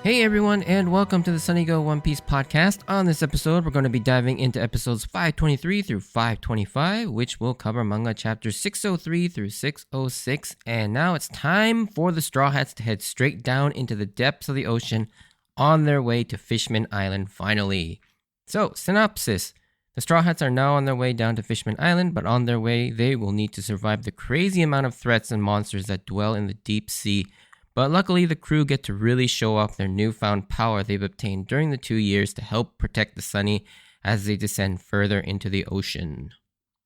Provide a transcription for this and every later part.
Hey everyone, and welcome to the Sunny Go One Piece podcast. On this episode, we're going to be diving into episodes 523 through 525, which will cover manga chapters 603 through 606. And now it's time for the Straw Hats to head straight down into the depths of the ocean on their way to Fishman Island finally. So, synopsis. The Straw Hats are now on their way down to Fishman Island, but on their way, they will need to survive the crazy amount of threats and monsters that dwell in the deep sea. But luckily, the crew get to really show off their newfound power they've obtained during the 2 years to help protect the Sunny as they descend further into the ocean.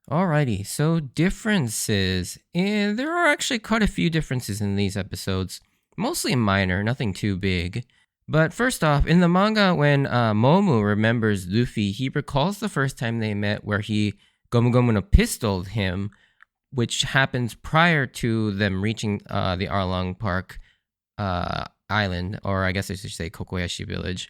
Alrighty, so differences. And there are actually quite a few differences in these episodes. Mostly minor, nothing too big. But first off, in the manga, when Momu remembers Luffy, he recalls the first time they met where he Gomu Gomu no pistoled him, which happens prior to them reaching the Arlong Park island, or I guess I should say Kokoyashi village.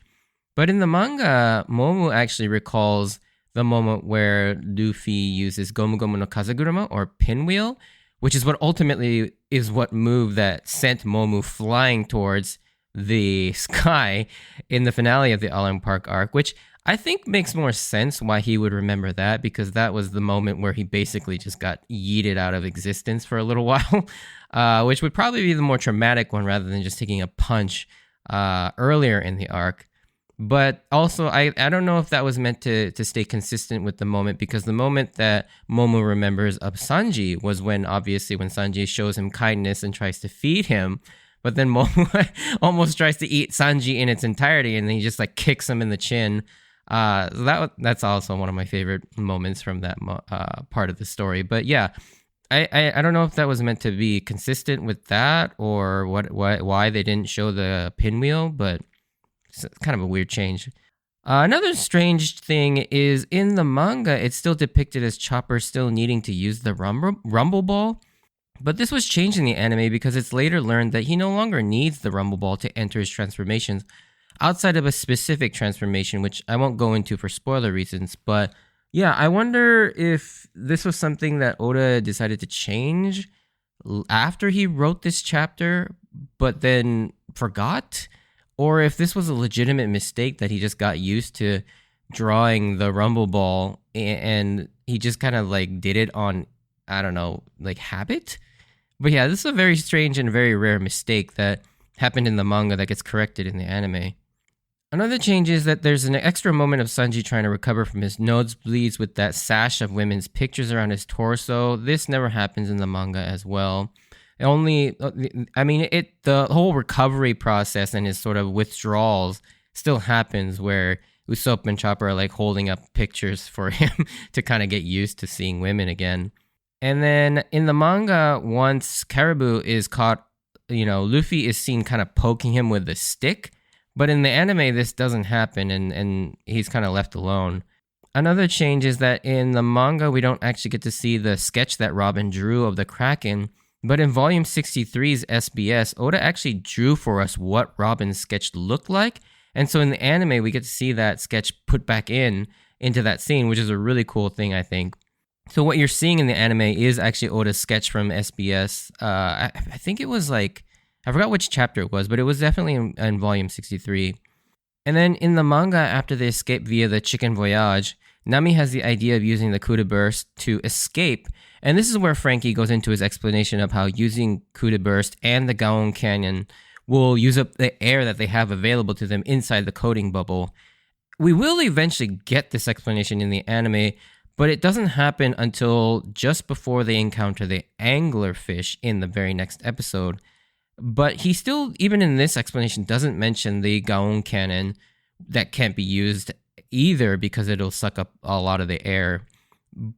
But in the manga, Momu actually recalls the moment where Luffy uses Gomu Gomu no Kazaguruma, or pinwheel, which is what ultimately is what move that sent Momu flying towards the sky in the finale of the Arlong Park arc, which I think makes more sense why he would remember that, because that was the moment where he basically just got yeeted out of existence for a little while, which would probably be the more traumatic one rather than just taking a punch earlier in the arc. But also, I don't know if that was meant to stay consistent with the moment, because the moment that Momo remembers of Sanji was when Sanji shows him kindness and tries to feed him, but then Momo almost tries to eat Sanji in its entirety, and then he just like kicks him in the chin. That's also one of my favorite moments from that part of the story. But yeah, I don't know if that was meant to be consistent with that, or why they didn't show the pinwheel, but it's kind of a weird change. Another strange thing is in the manga, it's still depicted as Chopper still needing to use the Rumble Ball. But this was changed in the anime because it's later learned that he no longer needs the Rumble Ball to enter his transformations, outside of a specific transformation, which I won't go into for spoiler reasons. But yeah, I wonder if this was something that Oda decided to change after he wrote this chapter, but then forgot, or if this was a legitimate mistake that he just got used to drawing the Rumble Ball and he just kind of like did it on, I don't know, like habit. But yeah, this is a very strange and very rare mistake that happened in the manga that gets corrected in the anime. Another change is that there's an extra moment of Sanji trying to recover from his nosebleeds with that sash of women's pictures around his torso. This never happens in the manga as well. The whole recovery process and his sort of withdrawals still happens, where Usopp and Chopper are like holding up pictures for him to kind of get used to seeing women again. And then in the manga, once Caribou is caught, Luffy is seen kind of poking him with a stick. But in the anime, this doesn't happen, and he's kind of left alone. Another change is that in the manga, we don't actually get to see the sketch that Robin drew of the Kraken. But in Volume 63's SBS, Oda actually drew for us what Robin's sketch looked like. And so in the anime, we get to see that sketch put back into that scene, which is a really cool thing, I think. So what you're seeing in the anime is actually Oda's sketch from SBS. I think it was like, I forgot which chapter it was, but it was definitely in Volume 63. And then in the manga, after they escape via the Chicken Voyage, Nami has the idea of using the coup de burst to escape. And this is where Frankie goes into his explanation of how using coup de burst and the Gaon Canyon will use up the air that they have available to them inside the coating bubble. We will eventually get this explanation in the anime, but it doesn't happen until just before they encounter the anglerfish in the very next episode. But he still, even in this explanation, doesn't mention the Gaon cannon that can't be used either because it'll suck up a lot of the air,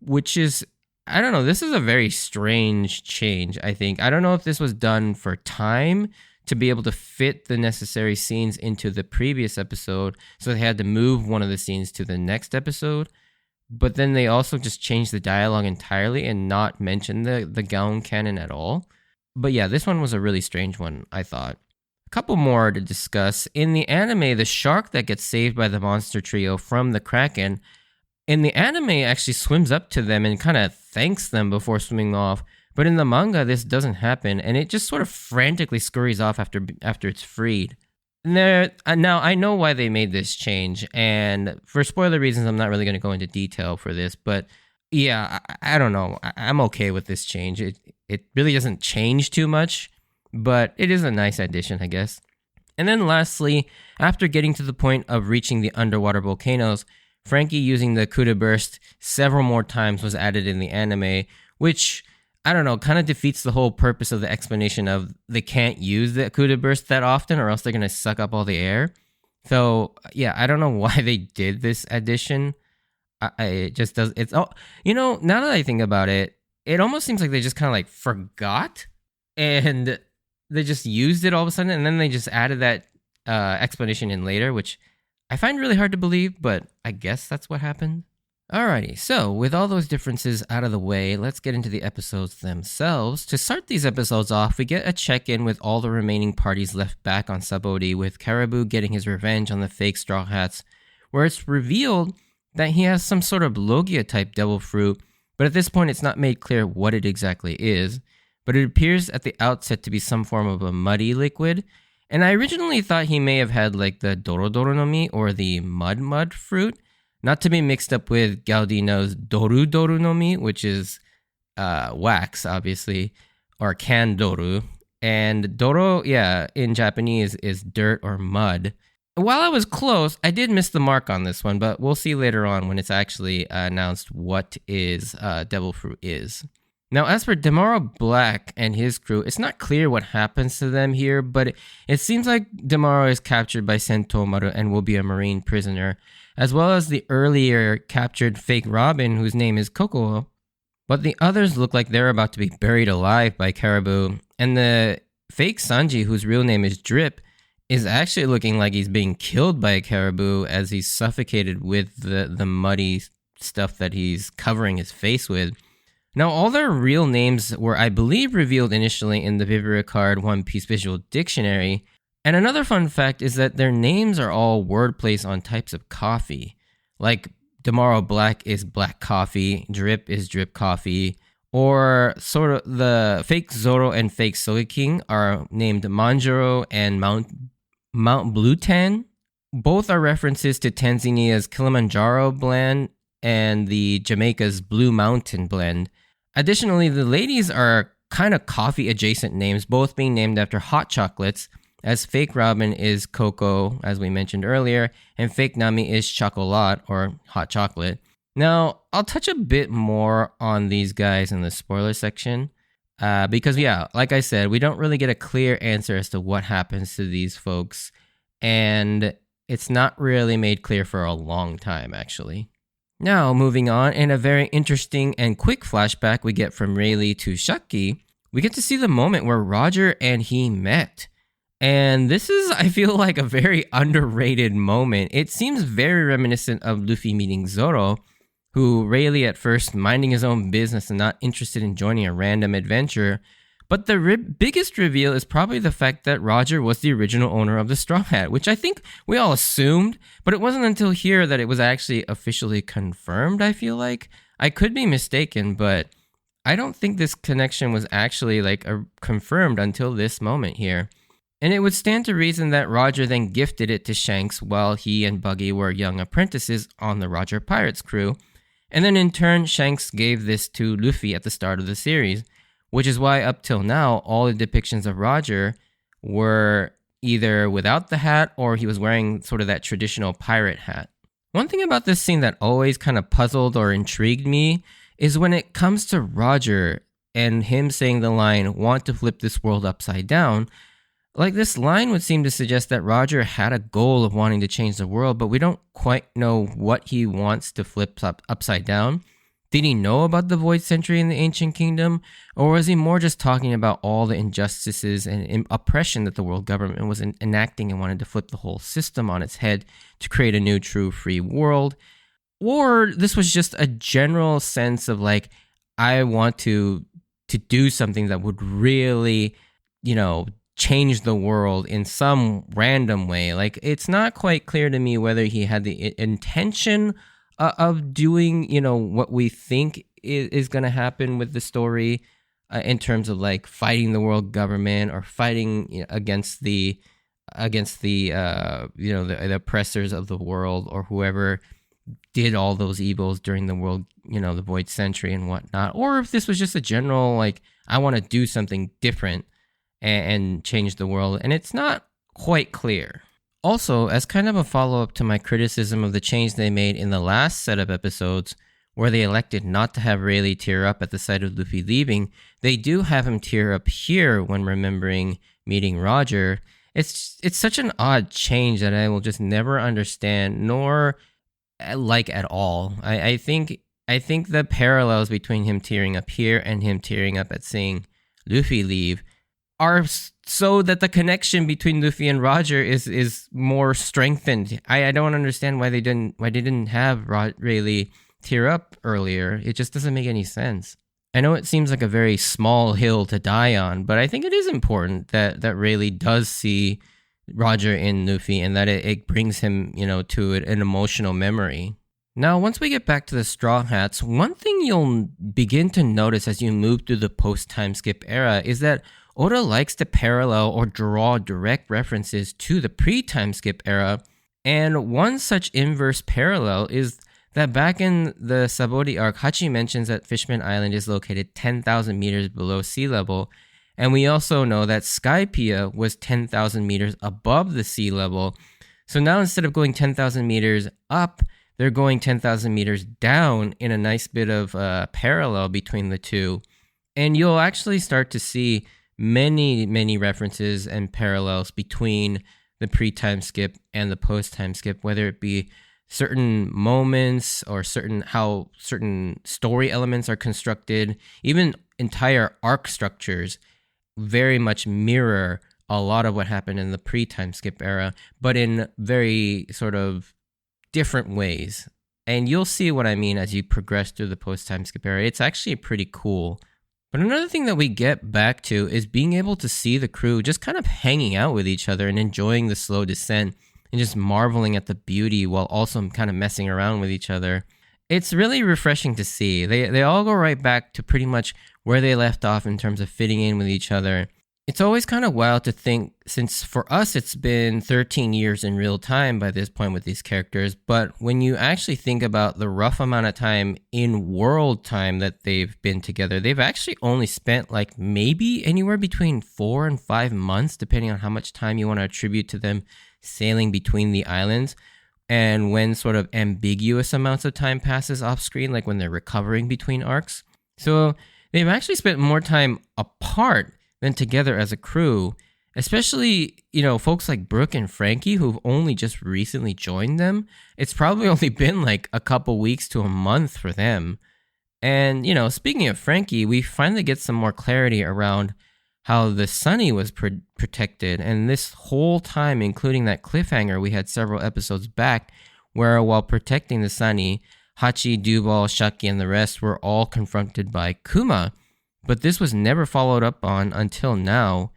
which is, I don't know, this is a very strange change, I think. I don't know if this was done for time to be able to fit the necessary scenes into the previous episode, so they had to move one of the scenes to the next episode. But then they also just changed the dialogue entirely and not mention the Gaon cannon at all. But yeah, this one was a really strange one, I thought. A couple more to discuss. In the anime, the shark that gets saved by the monster trio from the Kraken, in the anime actually swims up to them and kind of thanks them before swimming off. But in the manga, this doesn't happen, and it just sort of frantically scurries off after it's freed. Now I know why they made this change, and for spoiler reasons, I'm not really going to go into detail for this. But yeah, I don't know. I'm okay with this change. It really doesn't change too much, but it is a nice addition, I guess. And then lastly, after getting to the point of reaching the underwater volcanoes, Frankie using the Kuda burst several more times was added in the anime, which I don't know, kind of defeats the whole purpose of the explanation of they can't use the Kuda burst that often or else they're going to suck up all the air. So, yeah, I don't know why they did this addition. It just does. It's, oh, now that I think about it, it almost seems like they just kind of like forgot and they just used it all of a sudden and then they just added that explanation in later, which I find really hard to believe, but I guess that's what happened. Alrighty, so with all those differences out of the way, let's get into the episodes themselves. To start these episodes off, we get a check-in with all the remaining parties left back on Subodi, with Caribou getting his revenge on the fake Straw Hats, where it's revealed that he has some sort of Logia-type devil fruit, but at this point it's not made clear what it exactly is, but it appears at the outset to be some form of a muddy liquid, and I originally thought he may have had like the Dorodoro no Mi, or the mud fruit, not to be mixed up with Gaudino's Doru Doru no Mi, which is wax, obviously, or Kandoru. And Doro, yeah, in Japanese is dirt or mud. While I was close, I did miss the mark on this one, but we'll see later on when it's actually announced what is Devil Fruit is. Now, as for Demaro Black and his crew, it's not clear what happens to them here, but it seems like Demaro is captured by Sentomaru and will be a marine prisoner, as well as the earlier captured fake Robin, whose name is Coco. But the others look like they're about to be buried alive by Caribou, and the fake Sanji, whose real name is Drip, is actually looking like he's being killed by a caribou as he's suffocated with the muddy stuff that he's covering his face with. Now, all their real names were, I believe, revealed initially in the Vivaricard One Piece Visual Dictionary. And another fun fact is that their names are all wordplays on types of coffee. Like, Demaro Black is black coffee, Drip is drip coffee, or sort of the fake Zoro and fake Sogeking are named Manjaro and Mount Blutan. Both are references to Tanzania's Kilimanjaro blend and the Jamaica's Blue Mountain blend. Additionally, the ladies are kind of coffee adjacent names, both being named after hot chocolates, as fake Robin is Cocoa, as we mentioned earlier, and fake Nami is Chocolat, or hot chocolate. Now, I'll touch a bit more on these guys in the spoiler section, because yeah, like I said, we don't really get a clear answer as to what happens to these folks, and it's not really made clear for a long time, actually. Now, moving on, in a very interesting and quick flashback we get from Rayleigh to Shakki, we get to see the moment where Roger and he met. And this is, I feel like, a very underrated moment. It seems very reminiscent of Luffy meeting Zoro, who Rayleigh at first minding his own business and not interested in joining a random adventure. But the biggest reveal is probably the fact that Roger was the original owner of the Straw Hat, which I think we all assumed, but it wasn't until here that it was actually officially confirmed, I feel like. I could be mistaken, but I don't think this connection was actually confirmed until this moment here. And it would stand to reason that Roger then gifted it to Shanks while he and Buggy were young apprentices on the Roger Pirates crew. And then in turn, Shanks gave this to Luffy at the start of the series, which is why up till now, all the depictions of Roger were either without the hat or he was wearing sort of that traditional pirate hat. One thing about this scene that always kind of puzzled or intrigued me is when it comes to Roger and him saying the line, "Want to flip this world upside down." Like, this line would seem to suggest that Roger had a goal of wanting to change the world, but we don't quite know what he wants to flip upside down. Did he know about the Void Century in the Ancient Kingdom? Or was he more just talking about all the injustices and oppression that the world government was enacting and wanted to flip the whole system on its head to create a new, true, free world? Or this was just a general sense of like, I want to do something that would really, change the world in some random way. Like, it's not quite clear to me whether he had the intention of doing, what we think is going to happen with the story in terms of like fighting the world government or fighting against the against the the oppressors of the world, or whoever did all those evils during the world, the Void Century and whatnot, or if this was just a general like, I want to do something different and change the world, and it's not quite clear. Also, as kind of a follow-up to my criticism of the change they made in the last set of episodes, where they elected not to have Rayleigh tear up at the sight of Luffy leaving, they do have him tear up here when remembering meeting Roger. It's such an odd change that I will just never understand, nor like at all. I think the parallels between him tearing up here and him tearing up at seeing Luffy leave are so that the connection between Luffy and Roger is more strengthened. I don't understand why they didn't have Rayleigh tear up earlier. It just doesn't make any sense. I know it seems like a very small hill to die on, but I think it is important that Rayleigh does see Roger in Luffy, and that it brings him, to an emotional memory. Now, once we get back to the Straw Hats, one thing you'll begin to notice as you move through the post-time skip era is that Oda likes to parallel or draw direct references to the pre-time skip era, and one such inverse parallel is that back in the Sabaody arc, Hachi mentions that Fishman Island is located 10,000 meters below sea level, and we also know that Skypiea was 10,000 meters above the sea level. So now instead of going 10,000 meters up, they're going 10,000 meters down in a nice bit of parallel between the two. And you'll actually start to see many, many references and parallels between the pre-time skip and the post-time skip, whether it be certain moments or how certain story elements are constructed, even entire arc structures very much mirror a lot of what happened in the pre-time skip era, but in very sort of different ways. And you'll see what I mean as you progress through the post-time skip era. It's actually pretty cool. But another thing that we get back to is being able to see the crew just kind of hanging out with each other and enjoying the slow descent and just marveling at the beauty while also kind of messing around with each other. It's really refreshing to see. They all go right back to pretty much where they left off in terms of fitting in with each other. It's always kind of wild to think, since for us it's been 13 years in real time by this point with these characters, but when you actually think about the rough amount of time in world time that they've been together, they've actually only spent like maybe anywhere between 4 and 5 months, depending on how much time you want to attribute to them sailing between the islands, and when sort of ambiguous amounts of time passes off screen, like when they're recovering between arcs. So they've actually spent more time apart than together as a crew, especially, folks like Brooke and Frankie, who've only just recently joined them. It's probably only been like a couple weeks to a month for them. And, speaking of Frankie, we finally get some more clarity around how the Sunny was protected. And this whole time, including that cliffhanger we had several episodes back, where while protecting the Sunny, Hachi, Duval, Shaki, and the rest were all confronted by Kuma. But this was never followed up on until now.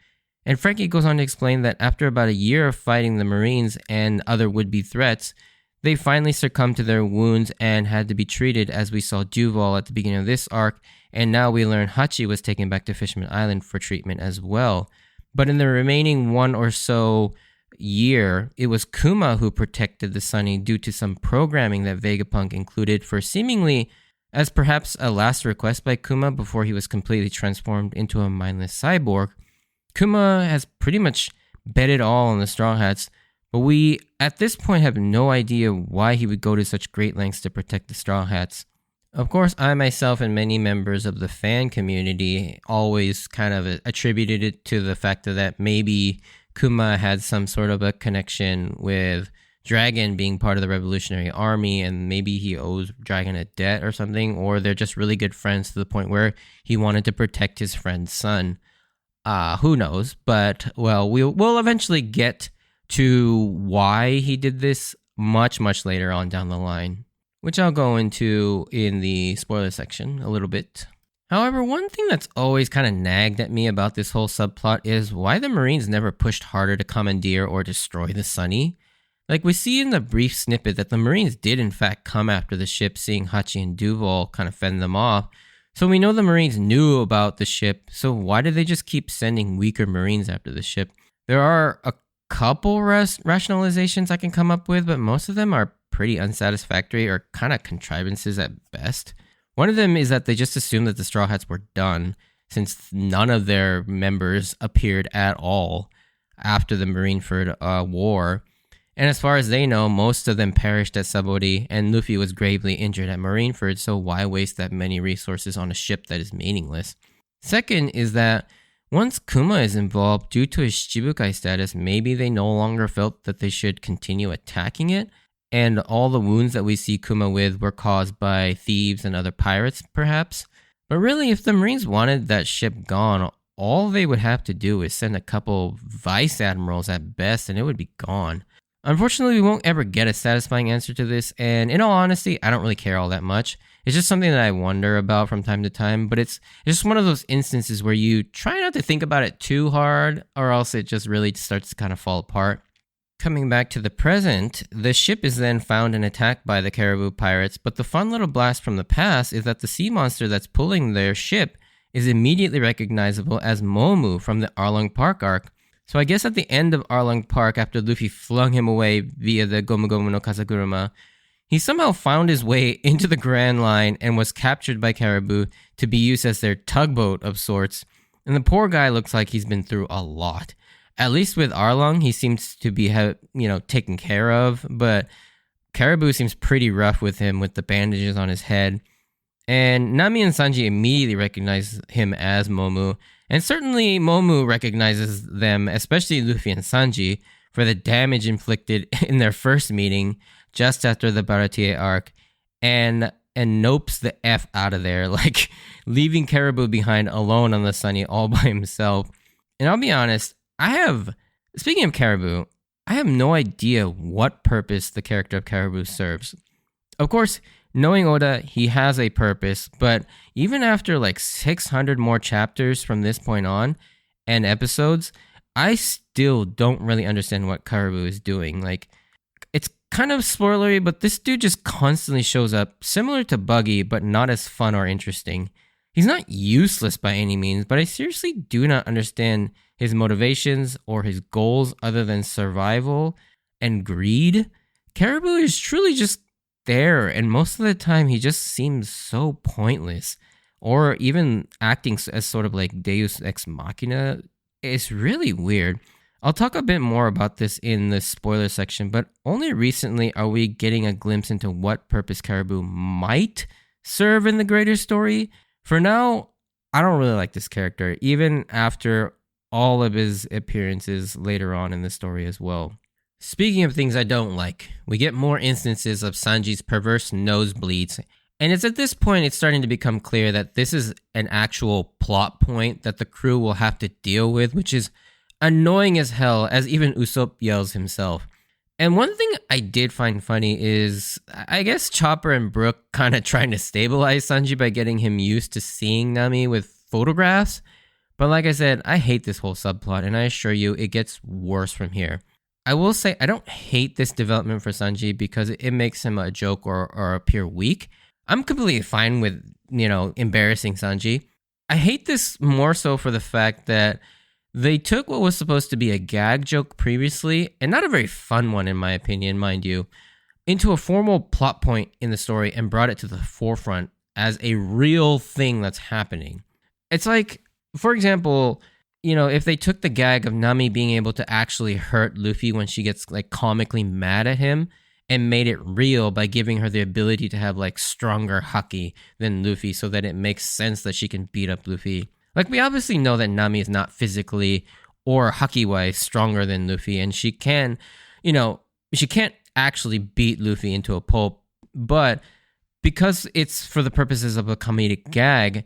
And Frankie goes on to explain that after about a year of fighting the Marines and other would-be threats, they finally succumbed to their wounds and had to be treated, as we saw Duval at the beginning of this arc, and now we learn Hachi was taken back to Fishman Island for treatment as well. But in the remaining one or so year, it was Kuma who protected the Sunny due to some programming that Vegapunk included for seemingly as perhaps a last request by Kuma before he was completely transformed into a mindless cyborg. Kuma has pretty much bet it all on the Straw Hats, but we at this point have no idea why he would go to such great lengths to protect the Straw Hats. Of course, I myself and many members of the fan community always kind of attributed it to the fact that maybe Kuma had some sort of a connection with Dragon being part of the Revolutionary Army, and maybe he owes Dragon a debt or something, or they're just really good friends to the point where he wanted to protect his friend's son. Who knows? But, well, we'll eventually get to why he did this much, much later on down the line, which I'll go into in the spoiler section a little bit. However, one thing that's always kind of nagged at me about this whole subplot is why the Marines never pushed harder to commandeer or destroy the Sunny. Like, we see in the brief snippet that the Marines did in fact come after the ship, seeing Hachi and Duval kind of fend them off. So we know the Marines knew about the ship, so why did they just keep sending weaker Marines after the ship? There are a couple rationalizations I can come up with, but most of them are pretty unsatisfactory or kind of contrivances at best. One of them is that they just assumed that the Straw Hats were done, since none of their members appeared at all after the Marineford War. And as far as they know, most of them perished at Sabori, and Luffy was gravely injured at Marineford, so why waste that many resources on a ship that is meaningless? Second is that once Kuma is involved, due to his Shichibukai status, maybe they no longer felt that they should continue attacking it, and all the wounds that we see Kuma with were caused by thieves and other pirates, perhaps. But really, if the Marines wanted that ship gone, all they would have to do is send a couple vice admirals at best, and it would be gone. Unfortunately, we won't ever get a satisfying answer to this, and in all honesty, I don't really care all that much. It's just something that I wonder about from time to time, but it's just one of those instances where you try not to think about it too hard, or else it just really starts to kind of fall apart. Coming back to the present, the ship is then found and attacked by the Caribou pirates, but the fun little blast from the past is that the sea monster that's pulling their ship is immediately recognizable as Momu from the Arlong Park arc. So I guess at the end of Arlong Park, after Luffy flung him away via the Gomu Gomu no Kazaguruma, he somehow found his way into the Grand Line and was captured by Caribou to be used as their tugboat of sorts. And the poor guy looks like he's been through a lot. At least with Arlong, he seems to be taken care of, but Caribou seems pretty rough with him with the bandages on his head. And Nami and Sanji immediately recognize him as Momu, and certainly Momu recognizes them, especially Luffy and Sanji, for the damage inflicted in their first meeting just after the Baratie arc, and nopes the F out of there, like leaving Caribou behind alone on the Sunny all by himself. And I'll be honest, speaking of Caribou, I have no idea what purpose the character of Caribou serves. Of course, knowing Oda, he has a purpose, but even after like 600 more chapters from this point on and episodes, I still don't really understand what Caribou is doing. Like, it's kind of spoilery, but this dude just constantly shows up, similar to Buggy, but not as fun or interesting. He's not useless by any means, but I seriously do not understand his motivations or his goals other than survival and greed. Caribou is truly just there, and most of the time he just seems so pointless, or even acting as sort of like Deus Ex Machina. It's really weird. I'll talk a bit more about this in the spoiler section, but only recently are we getting a glimpse into what purpose Caribou might serve in the greater story. For now, I don't really like this character, even after all of his appearances later on in the story as well. Speaking of things I don't like, we get more instances of Sanji's perverse nosebleeds, and it's at this point it's starting to become clear that this is an actual plot point that the crew will have to deal with, which is annoying as hell, as even Usopp yells himself. And one thing I did find funny is, I guess Chopper and Brook kind of trying to stabilize Sanji by getting him used to seeing Nami with photographs. But like I said, I hate this whole subplot, and I assure you it gets worse from here. I will say I don't hate this development for Sanji because it makes him a joke or appear weak. I'm completely fine with, embarrassing Sanji. I hate this more so for the fact that they took what was supposed to be a gag joke previously, and not a very fun one in my opinion, mind you, into a formal plot point in the story and brought it to the forefront as a real thing that's happening. It's like, for example, if they took the gag of Nami being able to actually hurt Luffy when she gets like comically mad at him and made it real by giving her the ability to have like stronger haki than Luffy so that it makes sense that she can beat up Luffy. Like, we obviously know that Nami is not physically or haki-wise stronger than Luffy, and she can, she can't actually beat Luffy into a pulp, but because it's for the purposes of a comedic gag,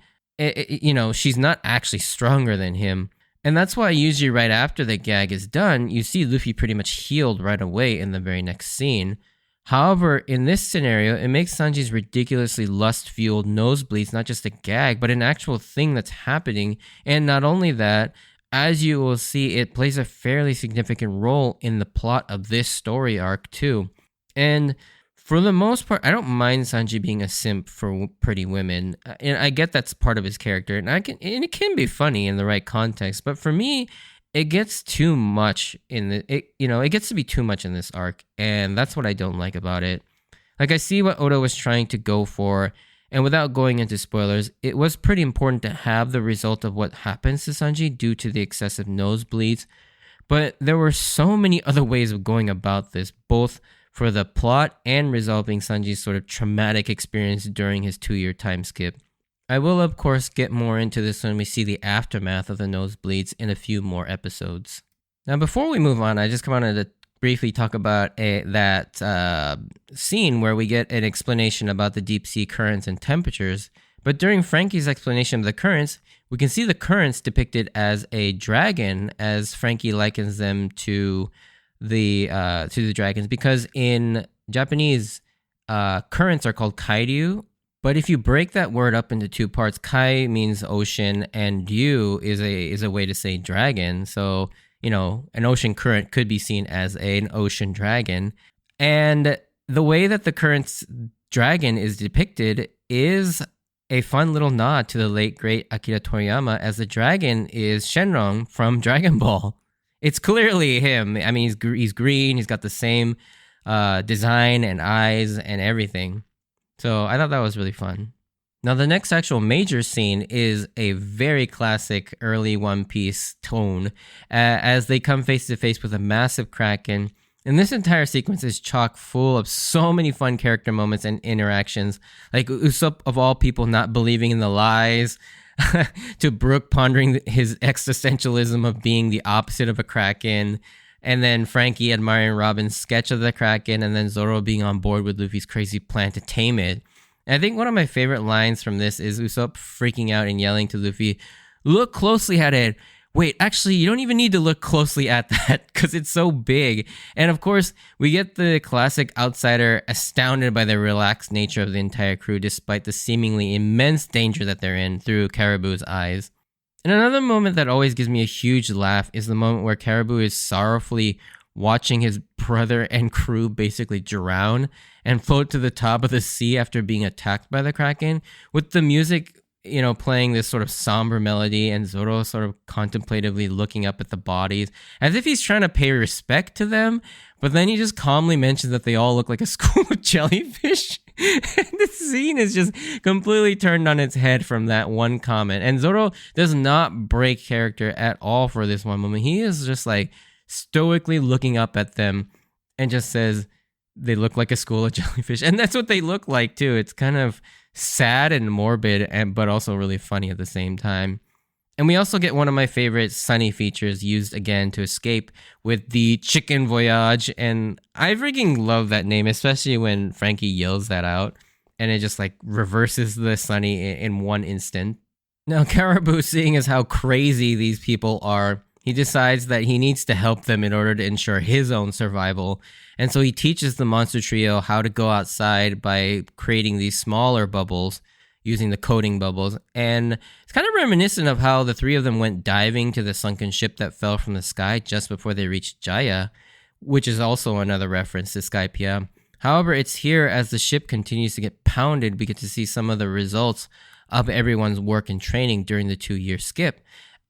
she's not actually stronger than him. And that's why usually right after the gag is done, you see Luffy pretty much healed right away in the very next scene. However, in this scenario, it makes Sanji's ridiculously lust-fueled nosebleeds not just a gag, but an actual thing that's happening. And not only that, as you will see, it plays a fairly significant role in the plot of this story arc too. And for the most part, I don't mind Sanji being a simp for pretty women, and I get that's part of his character, and it can be funny in the right context. But for me, it gets too much it gets to be too much in this arc, and that's what I don't like about it. Like, I see what Oda was trying to go for, and without going into spoilers, it was pretty important to have the result of what happens to Sanji due to the excessive nosebleeds. But there were so many other ways of going about this, both for the plot and resolving Sanji's sort of traumatic experience during his 2-year time skip. I will, of course, get more into this when we see the aftermath of the nosebleeds in a few more episodes. Now, before we move on, I just wanted to briefly talk about that scene where we get an explanation about the deep sea currents and temperatures. But during Frankie's explanation of the currents, we can see the currents depicted as a dragon, as Frankie likens them to the dragons, because in Japanese, currents are called kairyu. But if you break that word up into two parts, kai means ocean, and ryu is a way to say dragon. So, an ocean current could be seen as an ocean dragon. And the way that the current's dragon is depicted is a fun little nod to the late great Akira Toriyama, as the dragon is Shenron from Dragon Ball. It's clearly him. I mean, he's green, he's got the same design and eyes and everything. So I thought that was really fun. Now, the next actual major scene is a very classic early One Piece tone, as they come face to face with a massive kraken. And this entire sequence is chock full of so many fun character moments and interactions, like Usopp, of all people, not believing in the lies, to Brook pondering his existentialism of being the opposite of a kraken, and then Frankie admiring Robin's sketch of the kraken, and then Zoro being on board with Luffy's crazy plan to tame it. And I think one of my favorite lines from this is Usopp freaking out and yelling to Luffy, "Look closely at it." Wait, actually, you don't even need to look closely at that because it's so big. And of course, we get the classic outsider astounded by the relaxed nature of the entire crew despite the seemingly immense danger that they're in through Caribou's eyes. And another moment that always gives me a huge laugh is the moment where Caribou is sorrowfully watching his brother and crew basically drown and float to the top of the sea after being attacked by the Kraken, with the music playing this sort of somber melody, and Zoro sort of contemplatively looking up at the bodies as if he's trying to pay respect to them, but then he just calmly mentions that they all look like a school of jellyfish. And the scene is just completely turned on its head from that one comment. And Zoro does not break character at all for this one moment. He is just like stoically looking up at them and just says they look like a school of jellyfish. And that's what they look like too. It's kind of sad and morbid, but also really funny at the same time. And we also get one of my favorite Sunny features used again to escape with the Chicken Voyage. And I freaking love that name, especially when Frankie yells that out and it just like reverses the Sunny in one instant. Now, Caribou, seeing as how crazy these people are, he decides that he needs to help them in order to ensure his own survival. And so he teaches the monster trio how to go outside by creating these smaller bubbles using the coating bubbles. And it's kind of reminiscent of how the three of them went diving to the sunken ship that fell from the sky just before they reached Jaya, which is also another reference to Skypiea. However, it's here as the ship continues to get pounded, we get to see some of the results of everyone's work and training during the 2-year skip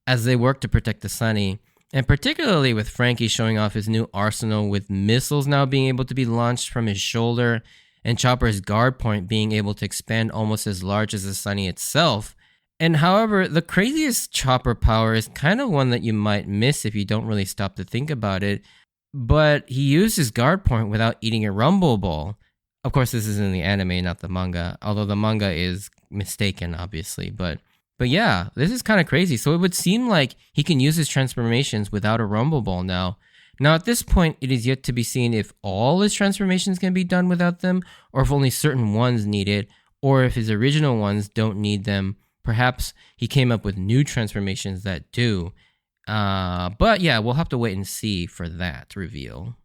as they work to protect the Sunny. And particularly with Frankie showing off his new arsenal, with missiles now being able to be launched from his shoulder, and Chopper's guard point being able to expand almost as large as the Sunny itself. And however, the craziest Chopper power is kind of one that you might miss if you don't really stop to think about it, but he used his guard point without eating a rumble ball. Of course, this is in the anime, not the manga, although the manga is mistaken, obviously, but yeah, this is kind of crazy. So it would seem like he can use his transformations without a rumble ball now. Now, at this point, it is yet to be seen if all his transformations can be done without them, or if only certain ones need it, or if his original ones don't need them. Perhaps he came up with new transformations that do. But yeah, we'll have to wait and see for that reveal.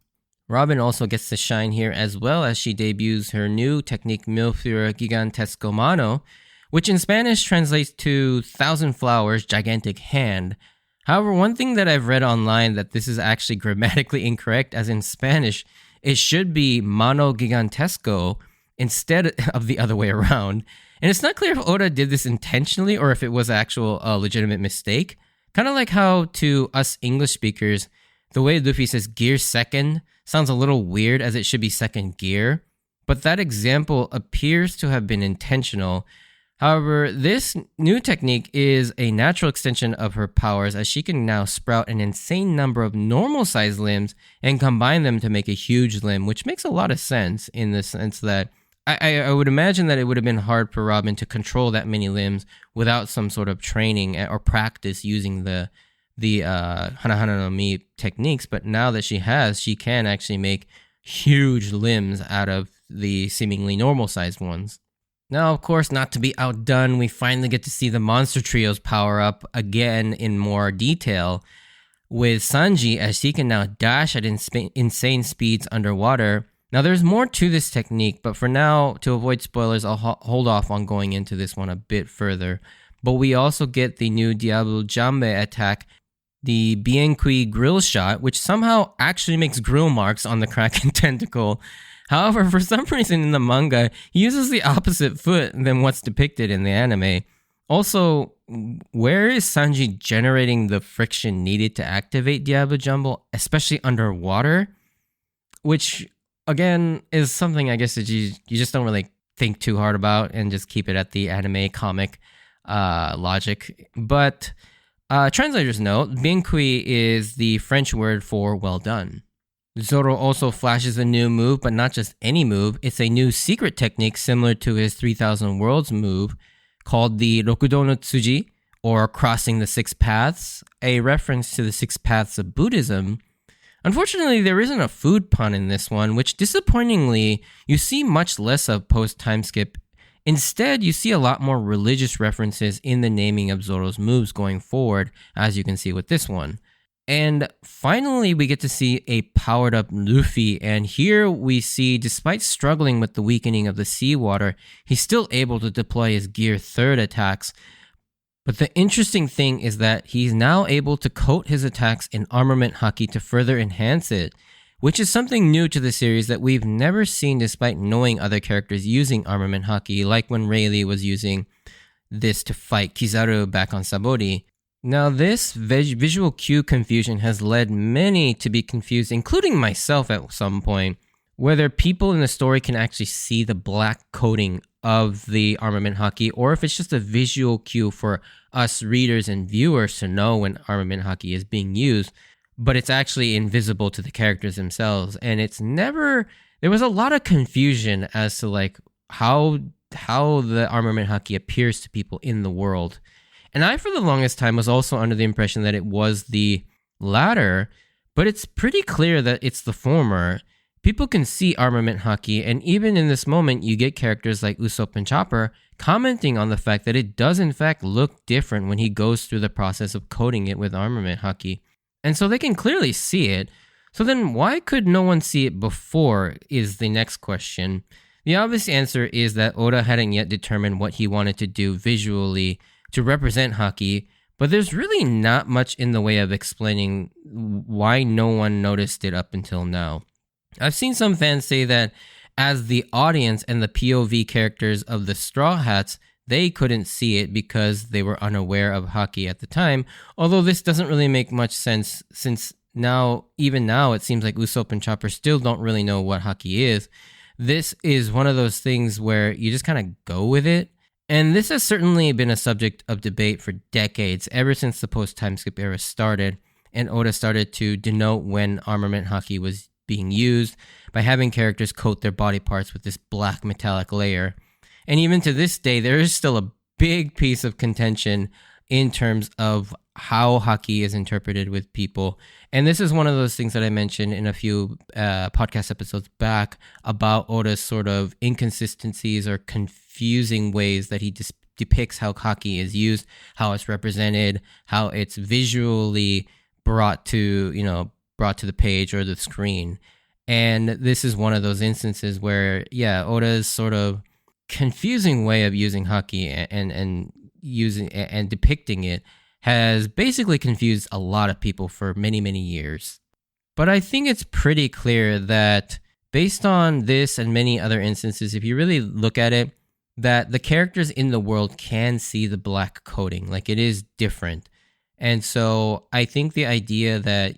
Robin also gets to shine here as well as she debuts her new technique Milfura Gigantesco Mano, which in Spanish translates to Thousand Flowers Gigantic Hand. However, one thing that I've read online that this is actually grammatically incorrect, as in Spanish, it should be Mano Gigantesco instead of the other way around. And it's not clear if Oda did this intentionally or if it was actual legitimate mistake. Kind of like how to us English speakers, the way Luffy says gear second sounds a little weird as it should be second gear, but that example appears to have been intentional. However, this new technique is a natural extension of her powers as she can now sprout an insane number of normal-sized limbs and combine them to make a huge limb, which makes a lot of sense in the sense that I would imagine that it would have been hard for Robin to control that many limbs without some sort of training or practice using the Hana Hana no Mi techniques, but now that she has, she can actually make huge limbs out of the seemingly normal-sized ones. Now, of course, not to be outdone, we finally get to see the Monster Trio's power up again in more detail, with Sanji as he can now dash at insane speeds underwater. Now, there's more to this technique, but for now, to avoid spoilers, I'll hold off on going into this one a bit further. But we also get the new Diablo Jambe attack, the Bien Kui grill shot, which somehow actually makes grill marks on the Kraken tentacle. However, for some reason in the manga, he uses the opposite foot than what's depicted in the anime. Also, where is Sanji generating the friction needed to activate Diablo Jumbo, especially underwater? Which, again, is something I guess that you just don't really think too hard about and just keep it at the anime comic logic. But translators note, Bien Kui is the French word for well done. Zoro also flashes a new move, but not just any move. It's a new secret technique similar to his 3000 Worlds move called the Rokudo no Tsuji, or Crossing the Six Paths, a reference to the Six Paths of Buddhism. Unfortunately, there isn't a food pun in this one, which disappointingly, you see much less of post-timeskip. Instead, you see a lot more religious references in the naming of Zoro's moves going forward, as you can see with this one. And finally, we get to see a powered up Luffy, and here we see, despite struggling with the weakening of the seawater, he's still able to deploy his Gear 3rd attacks. But the interesting thing is that he's now able to coat his attacks in armament haki to further enhance it, which is something new to the series that we've never seen despite knowing other characters using armament haki, like when Rayleigh was using this to fight Kizaru back on Sabori. Now, this visual cue confusion has led many to be confused, including myself at some point, whether people in the story can actually see the black coating of the armament haki, or if it's just a visual cue for us readers and viewers to know when armament haki is being used, but it's actually invisible to the characters themselves. And there was a lot of confusion as to like how the armament haki appears to people in the world. And I, for the longest time, was also under the impression that it was the latter, but it's pretty clear that it's the former. People can see armament haki, and even in this moment, you get characters like Usopp and Chopper commenting on the fact that it does in fact look different when he goes through the process of coating it with armament haki. And so they can clearly see it. So then why could no one see it before is the next question. The obvious answer is that Oda hadn't yet determined what he wanted to do visually to represent haki, but there's really not much in the way of explaining why no one noticed it up until now. I've seen some fans say that as the audience and the POV characters of the Straw Hats, they couldn't see it because they were unaware of haki at the time, although this doesn't really make much sense since even now, it seems like Usopp and Chopper still don't really know what haki is. This is one of those things where you just kind of go with it. And this has certainly been a subject of debate for decades, ever since the post-timeskip era started, and Oda started to denote when armament haki was being used by having characters coat their body parts with this black metallic layer. And even to this day, there is still a big piece of contention in terms of how haki is interpreted with people. And this is one of those things that I mentioned in a few podcast episodes back about Oda's sort of inconsistencies or confusing ways that he depicts how haki is used, how it's represented, how it's visually brought to the page or the screen. And this is one of those instances where, Oda's sort of confusing way of using haki and using and depicting it has basically confused a lot of people for many, many years. But I think it's pretty clear that based on this and many other instances, if you really look at it, that the characters in the world can see the black coating, like it is different. And so I think the idea that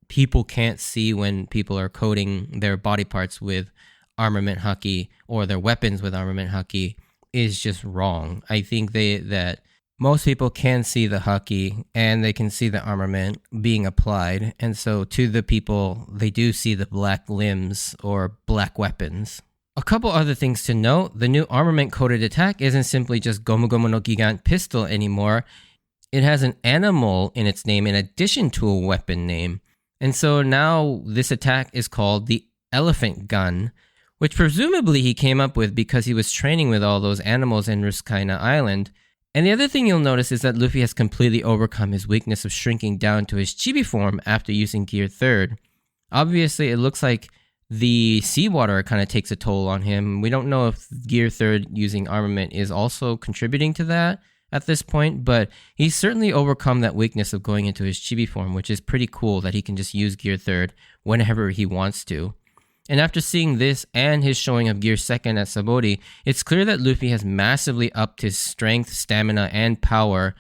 people can't see when people are coating their body parts with armament haki or their weapons with armament haki is just wrong. I think that most people can see the haki and they can see the armament being applied. And so to the people, they do see the black limbs or black weapons. A couple other things to note. The new armament-coated attack isn't simply just Gomu Gomu no Gigant pistol anymore. It has an animal in its name in addition to a weapon name. And so now this attack is called the Elephant Gun, which presumably he came up with because he was training with all those animals in Ruskaina Island. And the other thing you'll notice is that Luffy has completely overcome his weakness of shrinking down to his chibi form after using Gear 3rd. Obviously, it looks like the seawater kind of takes a toll on him. We don't know if Gear 3rd using armament is also contributing to that at this point, but he's certainly overcome that weakness of going into his chibi form, which is pretty cool that he can just use Gear 3rd whenever he wants to. And after seeing this and his showing of Gear 2nd at Sabaody, it's clear that Luffy has massively upped his strength, stamina, and power,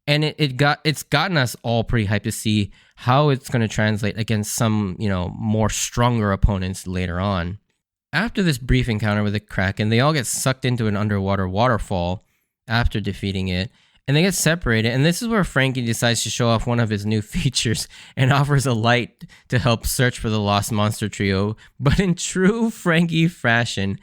and it's gotten us all pretty hyped to see how it's going to translate against some, more stronger opponents later on. After this brief encounter with the Kraken, they all get sucked into an underwater waterfall after defeating it, and they get separated, and this is where Frankie decides to show off one of his new features and offers a light to help search for the lost monster trio. But in true Frankie fashion,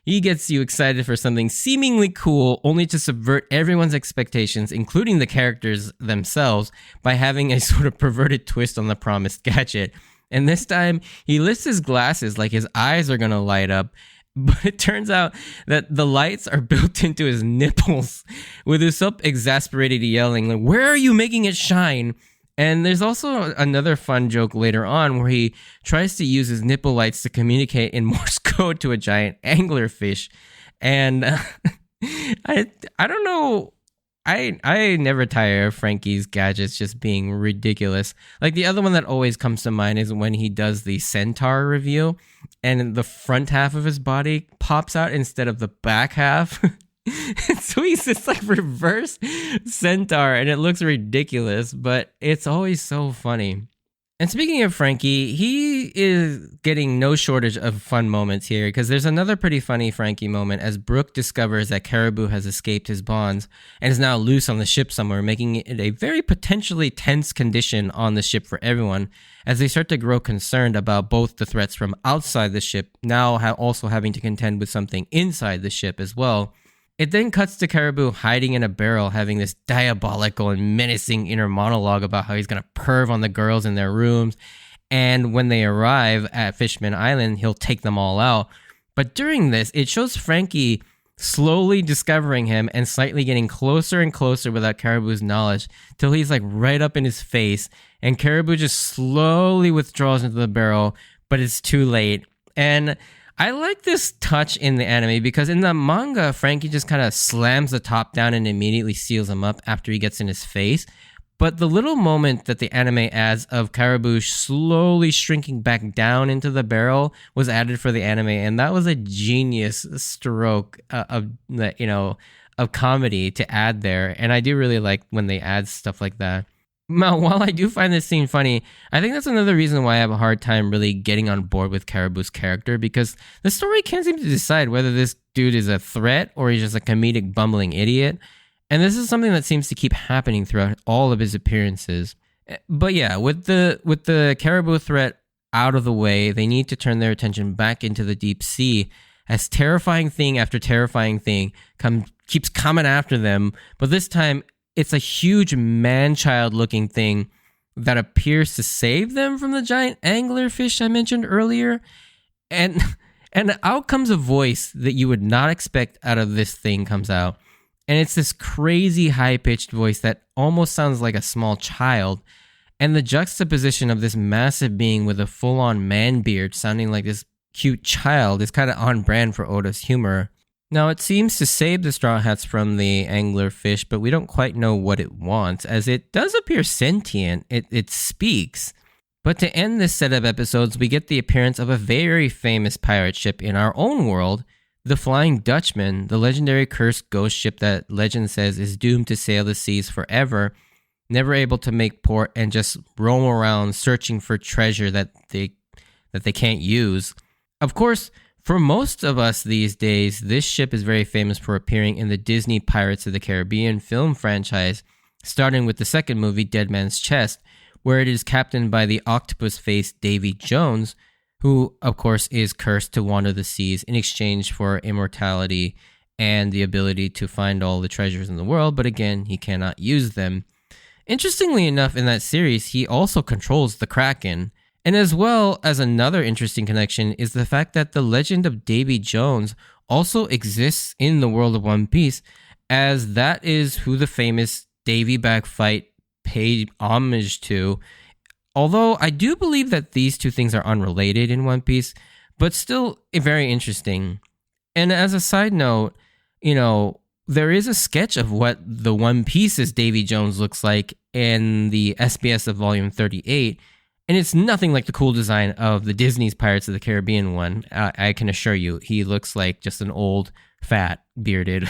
he gets you excited for something seemingly cool only to subvert everyone's expectations, including the characters themselves, by having a sort of perverted twist on the promised gadget. And this time, he lifts his glasses like his eyes are gonna light up, but it turns out that the lights are built into his nipples, with Usopp exasperated yelling, like, "Where are you making it shine?" And there's also another fun joke later on where he tries to use his nipple lights to communicate in Morse code to a giant anglerfish. And I don't know. I never tire of Frankie's gadgets just being ridiculous. Like the other one that always comes to mind is when he does the centaur reveal and the front half of his body pops out instead of the back half. So he's this like reverse centaur and it looks ridiculous, but it's always so funny. And speaking of Frankie, he is getting no shortage of fun moments here because there's another pretty funny Frankie moment as Brook discovers that Caribou has escaped his bonds and is now loose on the ship somewhere, making it a very potentially tense condition on the ship for everyone as they start to grow concerned about both the threats from outside the ship, now also having to contend with something inside the ship as well. It then cuts to Caribou hiding in a barrel, having this diabolical and menacing inner monologue about how he's going to perv on the girls in their rooms. And when they arrive at Fishman Island, he'll take them all out. But during this, it shows Frankie slowly discovering him and slightly getting closer and closer without Caribou's knowledge, till he's like right up in his face. And Caribou just slowly withdraws into the barrel, but it's too late. And I like this touch in the anime because in the manga, Frankie just kind of slams the top down and immediately seals him up after he gets in his face. But the little moment that the anime adds of Caribou slowly shrinking back down into the barrel was added for the anime, and that was a genius stroke of comedy to add there. And I do really like when they add stuff like that. Now, while I do find this scene funny, I think that's another reason why I have a hard time really getting on board with Caribou's character, because the story can't seem to decide whether this dude is a threat or he's just a comedic bumbling idiot. And this is something that seems to keep happening throughout all of his appearances. But yeah, with the Caribou threat out of the way, they need to turn their attention back into the deep sea as terrifying thing after terrifying thing keeps coming after them. But this time, it's a huge man-child looking thing that appears to save them from the giant anglerfish I mentioned earlier. And out comes a voice that you would not expect out of this thing comes out. And it's this crazy high-pitched voice that almost sounds like a small child. And the juxtaposition of this massive being with a full-on man beard sounding like this cute child is kind of on brand for Oda's humor. Now, it seems to save the Straw Hats from the anglerfish, but we don't quite know what it wants, as it does appear sentient. It speaks. But to end this set of episodes, we get the appearance of a very famous pirate ship in our own world, the Flying Dutchman, the legendary cursed ghost ship that legend says is doomed to sail the seas forever. never able to make port and just roam around searching for treasure that they can't use. Of course, for most of us these days, this ship is very famous for appearing in the Disney Pirates of the Caribbean film franchise, starting with the second movie, Dead Man's Chest, where it is captained by the octopus-faced Davy Jones, who, of course, is cursed to wander the seas in exchange for immortality and the ability to find all the treasures in the world, but again, he cannot use them. Interestingly enough, in that series, he also controls the Kraken. And as well as another interesting connection is the fact that the legend of Davy Jones also exists in the world of One Piece, as that is who the famous Davy Back fight paid homage to. Although I do believe that these two things are unrelated in One Piece, but still very interesting. And as a side note, there is a sketch of what the One Piece's Davy Jones looks like in the SBS of Volume 38, and it's nothing like the cool design of the Disney's Pirates of the Caribbean one. I can assure you, he looks like just an old, fat, bearded,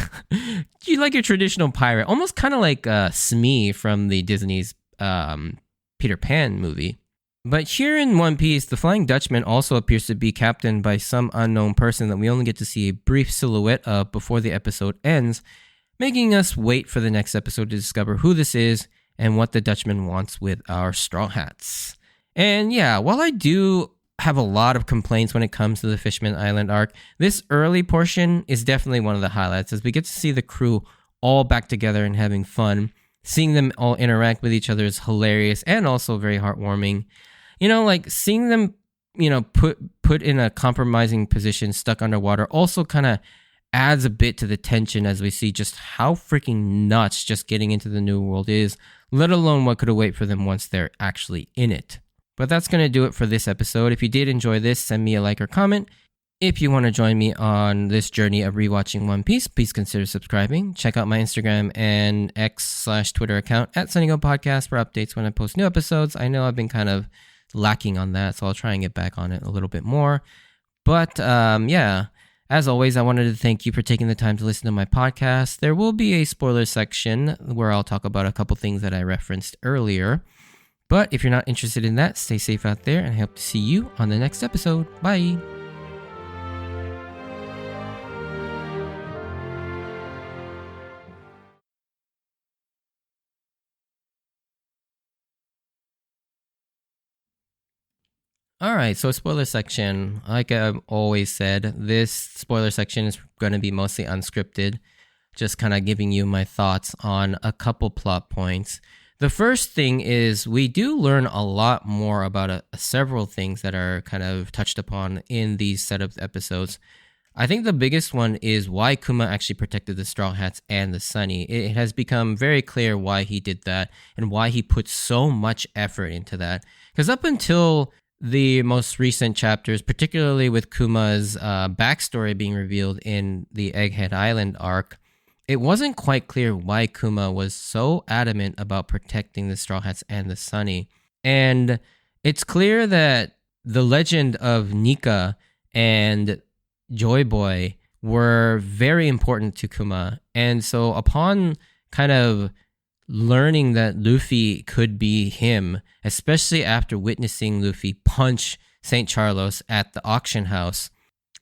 you like your traditional pirate, almost kind of like Smee from the Disney's Peter Pan movie. But here in One Piece, the Flying Dutchman also appears to be captained by some unknown person that we only get to see a brief silhouette of before the episode ends, making us wait for the next episode to discover who this is and what the Dutchman wants with our Straw Hats. And yeah, while I do have a lot of complaints when it comes to the Fishman Island arc, this early portion is definitely one of the highlights, as we get to see the crew all back together and having fun. Seeing them all interact with each other is hilarious and also very heartwarming. Like seeing them, put in a compromising position, stuck underwater, also kind of adds a bit to the tension as we see just how freaking nuts just getting into the new world is, let alone what could await for them once they're actually in it. But that's going to do it for this episode. If you did enjoy this, send me a like or comment. If you want to join me on this journey of rewatching One Piece, please consider subscribing. Check out my Instagram and X/Twitter account at Sunny Go Podcast for updates when I post new episodes. I know I've been kind of lacking on that, so I'll try and get back on it a little bit more. But yeah, as always, I wanted to thank you for taking the time to listen to my podcast. There will be a spoiler section where I'll talk about a couple things that I referenced earlier. But if you're not interested in that, stay safe out there, and I hope to see you on the next episode. Bye! Alright, so spoiler section. Like I've always said, this spoiler section is going to be mostly unscripted, just kind of giving you my thoughts on a couple plot points. The first thing is we do learn a lot more about several things that are kind of touched upon in these setup episodes. I think the biggest one is why Kuma actually protected the Straw Hats and the Sunny. It has become very clear why he did that and why he put so much effort into that. Because up until the most recent chapters, particularly with Kuma's backstory being revealed in the Egghead Island arc, it wasn't quite clear why Kuma was so adamant about protecting the Straw Hats and the Sunny. And it's clear that the legend of Nika and Joy Boy were very important to Kuma. And so upon kind of learning that Luffy could be him, especially after witnessing Luffy punch St. Charlos at the auction house,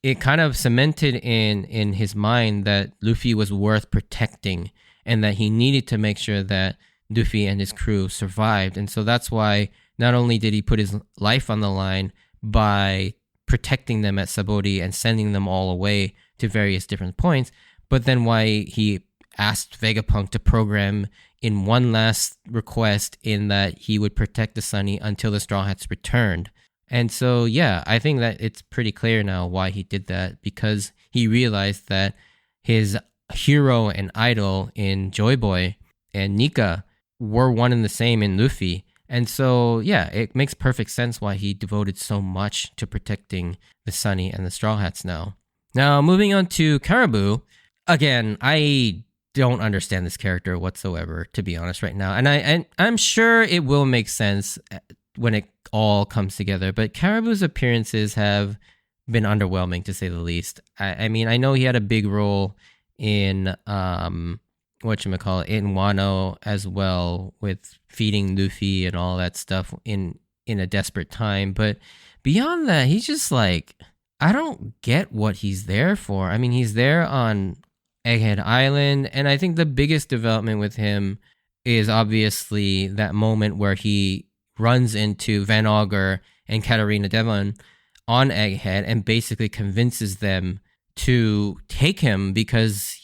it kind of cemented in his mind that Luffy was worth protecting and that he needed to make sure that Luffy and his crew survived. And so that's why not only did he put his life on the line by protecting them at Sabori and sending them all away to various different points, but then why he asked Vegapunk to program in one last request in that he would protect the Sunny until the Straw Hats returned. And so, yeah, I think that it's pretty clear now why he did that, because he realized that his hero and idol in Joy Boy and Nika were one and the same in Luffy. And so, yeah, it makes perfect sense why he devoted so much to protecting the Sunny and the Straw Hats now. Now, moving on to Caribou. Again, I don't understand this character whatsoever, to be honest, right now. And I'm sure it will make sense when it all comes together, but Caribou's appearances have been underwhelming, to say the least. I mean, I know he had a big role in whatchamacallit, in Wano as well, with feeding Luffy and all that stuff in a desperate time. But beyond that, he's just like, I don't get what he's there for. I mean, he's there on Egghead Island, and I think the biggest development with him is obviously that moment where he runs into Van Augur and Katarina Devon on Egghead and basically convinces them to take him because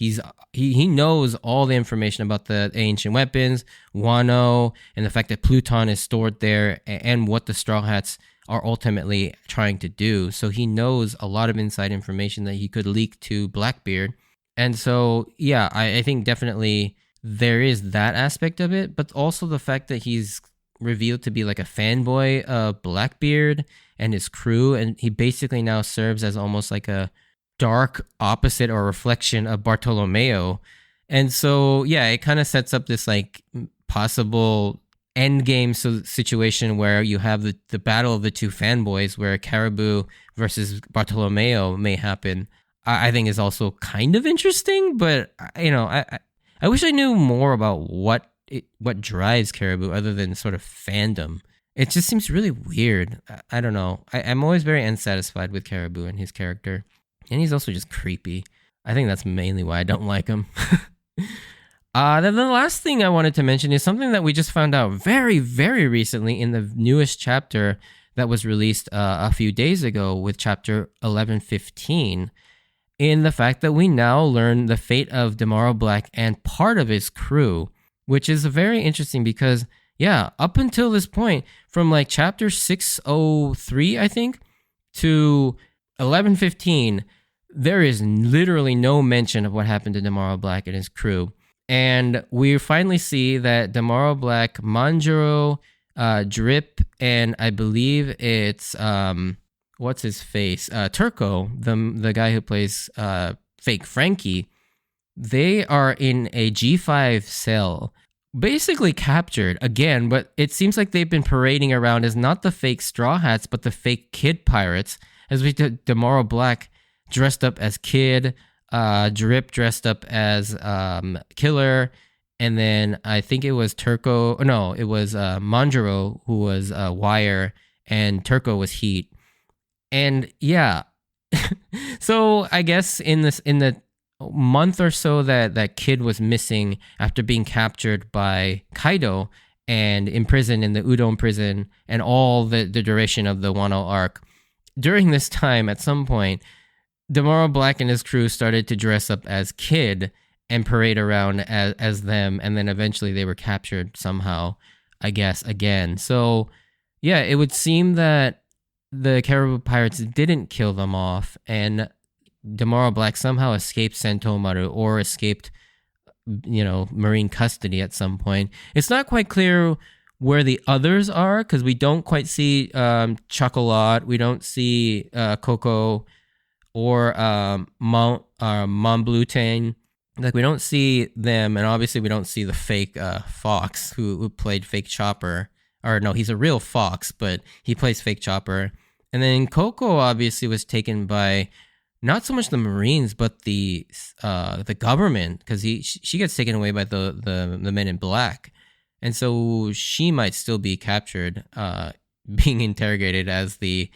he knows all the information about the ancient weapons, Wano, and the fact that Pluton is stored there, and what the Straw Hats are ultimately trying to do. So he knows a lot of inside information that he could leak to Blackbeard. And so, yeah, I think definitely there is that aspect of it, but also the fact that he's revealed to be like a fanboy of Blackbeard and his crew, and he basically now serves as almost like a dark opposite or reflection of Bartolomeo. And so, yeah, it kind of sets up this like possible end game situation where you have the battle of the two fanboys, where Caribou versus Bartolomeo may happen. I think is also kind of interesting, but I wish I knew more about what drives Caribou other than sort of fandom. It just seems really weird. I don't know. I'm always very unsatisfied with Caribou and his character. And he's also just creepy. I think that's mainly why I don't like him. Then the last thing I wanted to mention is something that we just found out very, very recently in the newest chapter that was released a few days ago with chapter 1115, in the fact that we now learn the fate of Tomorrow Black and part of his crew, which is very interesting because, yeah, up until this point, from like chapter 603, I think, to 1115, there is literally no mention of what happened to Tomorrow Black and his crew. And we finally see that Tomorrow Black, Manjaro, Drip, and I believe it's what's his face, Turco, the guy who plays fake Frankie, they are in a G5 cell, basically captured again, but it seems like they've been parading around as not the fake Straw Hats, but the fake Kid Pirates, as we did Tomorrow Black dressed up as Kid, Drip dressed up as Killer, and then I think it was Manjaro who was Wire, and Turco was Heat. And yeah, so I guess in the month or so that Kid was missing after being captured by Kaido and imprisoned in the Udon prison and all the duration of the Wano arc, during this time, at some point, Tomorrow Black and his crew started to dress up as Kid and parade around as them, and then eventually they were captured somehow, I guess, again. So, yeah, it would seem that the Caribou Pirates didn't kill them off, and Tomorrow Black somehow escaped Sentomaru or escaped, marine custody at some point. It's not quite clear where the others are, because we don't quite see Chocolat, we don't see Coco, or Montbleutain. Like, we don't see them, and obviously we don't see the fake Fox who played fake Chopper. Or no, he's a real Fox, but he plays fake Chopper. And then Coco obviously was taken by not so much the Marines, but the government, because she gets taken away by the Men in Black, and so she might still be captured, being interrogated as the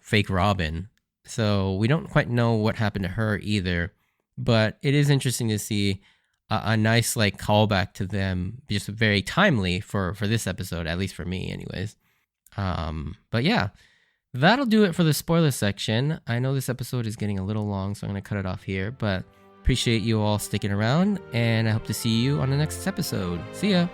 fake Robin. So we don't quite know what happened to her either, but it is interesting to see a nice like callback to them, just very timely for this episode, at least for me, anyways. But yeah, that'll do it for the spoiler section. I know this episode is getting a little long, so I'm going to cut it off here, but appreciate you all sticking around, and I hope to see you on the next episode. See ya!